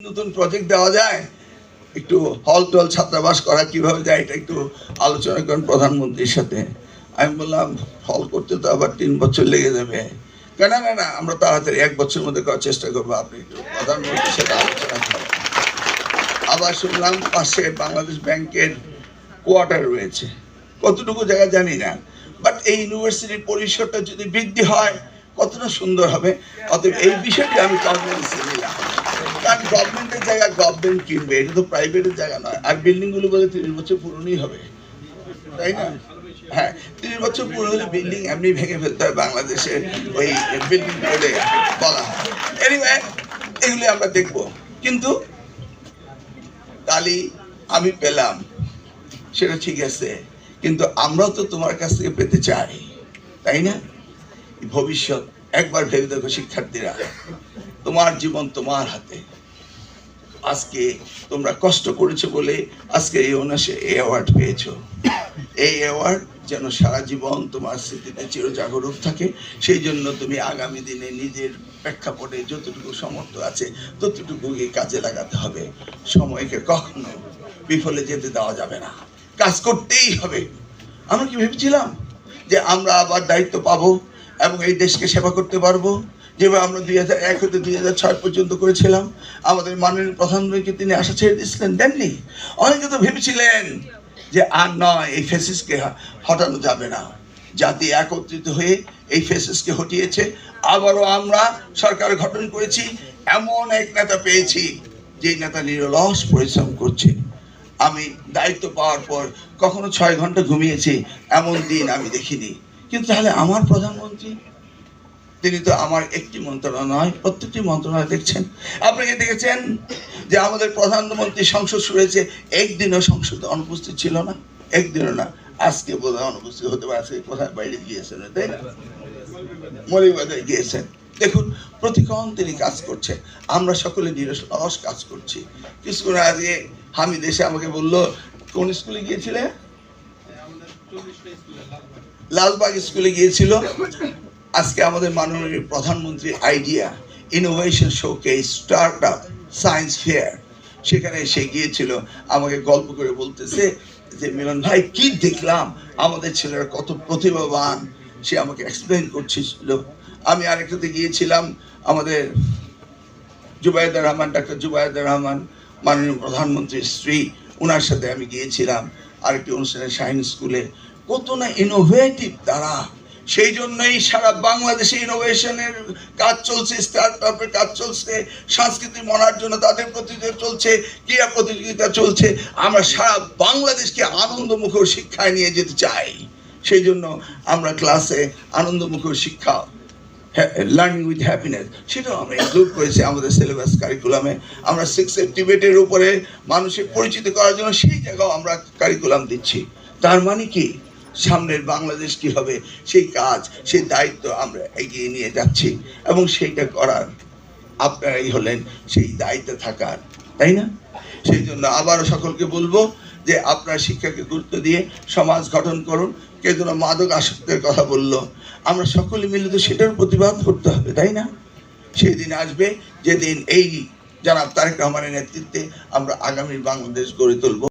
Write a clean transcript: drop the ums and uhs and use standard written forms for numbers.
নতুন প্রজেক্ট দেওয়া যায়, একটু হল টল ছাত্রাবাস করা কিভাবে যায় এটা একটু আলোচনা করেন প্রধানমন্ত্রীর সাথে। আমি বললাম হল করতে তো আবার 3 বছর লেগে যাবে। না না না, আমরা তাড়াতাড়ি 1 বছরের মধ্যে করার চেষ্টা করবো, আপনি একটু প্রধানমন্ত্রীর সাথে আলোচনা করেন। আবার শুনলাম পাশে বাংলাদেশ ব্যাংকের কোয়ার্টার রয়েছে, কতটুকু জায়গা জানি না, বাট এই ইউনিভার্সিটির পরিসরটা যদি বৃদ্ধি হয় কতটা সুন্দর হবে। অতএব এই বিষয়টি আমি কনভিন্সে নিলাম, কারণ গভর্নমেন্টের জায়গা গভর্নমেন্ট কিনবে, এটা তো প্রাইভেটের জায়গা নয়। আর বিল্ডিংগুলো বলে 30 বছর পুরনোই হবে, তাই না? হ্যাঁ, 30 বছর পুরনো হলে বিল্ডিং এমনি ভেঙে ফেলতে হয় বাংলাদেশে, ওই বিল্ডিং বলে বলা হয়। এনিওয়ে, এগুলি আমরা দেখবো, কিন্তু কালি আমি পেলাম সেটা ঠিক আছে, কিন্তু আমরাও তো তোমার কাছ থেকে পেতে চাই, তাই না? ভবিষ্যৎ একবার ভেবে দেখো শিক্ষার্থীরা, তোমার জীবন তোমার হাতে। আজকে তোমরা কষ্ট করেছো বলে আজকে এই অনার্সে এই অ্যাওয়ার্ড পেয়েছো। এই অ্যাওয়ার্ড যেন সারা জীবন তোমার স্মৃতিতে চিরজাগরুক থাকে। সেই জন্য তুমি আগামী দিনে নিজের প্রেক্ষাপটে যতটুকু সামর্থ্য আছে ততটুকুকে কাজে লাগাতে হবে। সময়কে কখনো বিফলে যেতে দেওয়া যাবে না, কাজ করতেই হবে। আমরা কি ভেবেছিলাম যে আমরা আবার দায়িত্ব পাবো এবং এই দেশকে সেবা করতে পারবো যেভাবে আমরা 2001 হতে 2006 পর্যন্ত করেছিলাম? আমাদের মাননীয় প্রধানমন্ত্রীকে তিনি আশা ছেড়ে দিয়েছিলেন, দেননি। অনেকে তো ভেবেছিলেন যে আর নয়, এই ফেসিসকে হটানো যাবে না। জাতি একত্রিত হয়ে এই ফেসিসকে হটিয়েছে। আবারও আমরা সরকার গঠন করেছি, এমন এক নেতা পেয়েছি যে নেতা নিরলস পরিশ্রম করছে। আমি দায়িত্ব পাওয়ার পর কখনো 6 ঘন্টা ঘুমিয়েছি এমন দিন আমি দেখিনি। কিন্তু তাহলে আমার প্রধানমন্ত্রী, তিনি তো আমার একটি মন্ত্রণালয় নয়, প্রত্যেকটি মন্ত্রণালয় দেখছেন। আপনাকে দেখেছেন যে আমাদের প্রধানমন্ত্রী সংসদ শুনেছে, একদিনও সংসদে অনুপস্থিত ছিল না, একদিনও না। আজকে বোধহয় অনুপস্থিত হতে পারে, আজকে কোথায় বাইরে গিয়েছেন, তাই না? মৌলিকবাজারে গিয়েছেন। দেখুন, প্রতিক্ষণ তিনি কাজ করছেন, আমরা সকলে নিরলস কাজ করছি। কিছুক্ষণ আগে হামিদ এসে আমাকে বললো, কোন স্কুলে গিয়েছিলে? লালবাগ স্কুলে গিয়েছিল। আজকে আমাদের মাননীয় প্রধানমন্ত্রীর idea innovation showcase start up science fair, সেখানে সে গিয়েছিল। আমাকে গল্প করে বলতেছে যে মিলন ভাই কি দেখলাম, আমাদের ছেলেরা কত প্রতিভাবান, সে আমাকে এক্সপ্লেন করছিল। আমি আরেকটাতে গিয়েছিলাম, আমাদের জুবাইদা রহমান, ডাক্তার জুবাইদা রহমান মাননীয় প্রধানমন্ত্রীর স্ত্রী, ওনার সাথে আমি গিয়েছিলাম আরেকটি অনুষ্ঠানে শাহিন স্কুলে। কত না ইনোভেটিভ তারা, সেই জন্যই সারা বাংলাদেশে ইনোভেশনের কাজ চলছে, স্টার্ট আপের কাজ চলছে, সংস্কৃতি মনার জন্য তাদের প্রতিযোগিতা চলছে, ক্রীড়া প্রতিযোগিতা চলছে। আমরা সারা বাংলাদেশকে আনন্দমুখর শিক্ষায় নিয়ে যেতে চাই। সেই জন্য আমরা ক্লাসে আনন্দমুখর শিক্ষা, লার্নিং উইথ হ্যাপিনেস, সেটাও আমরা ইনক্লুড করেছি আমাদের সিলেবাস কারিকুলামে। আমরা 6 ডিবেটের উপরে মানুষের পরিচিত করার জন্য সেই জায়গাও আমরা কারিকুলাম দিচ্ছি। তার মানে কি, সামনের বাংলাদেশ কি হবে সেই কাজ, সেই দায়িত্ব আমরা এগিয়ে নিয়ে যাচ্ছি, এবং সেইটা করার আপনারাই হলেন সেই দায়িত্বে থাকার, তাই না? সেই জন্য আবারও সকলকে বলবো যে আপনার শিক্ষাকে গুরুত্ব দিয়ে সমাজ গঠন করুন। কেউ যেন মাদক আসক্তের কথা বললো, আমরা সকলে মিলে তো সেটার প্রতিবাদ করতে হবে, তাই না? সেই দিন আসবে যেদিন এই জনাব তারেক রহমানের নেতৃত্বে আমরা আগামী বাংলাদেশ গড়ে তুলব।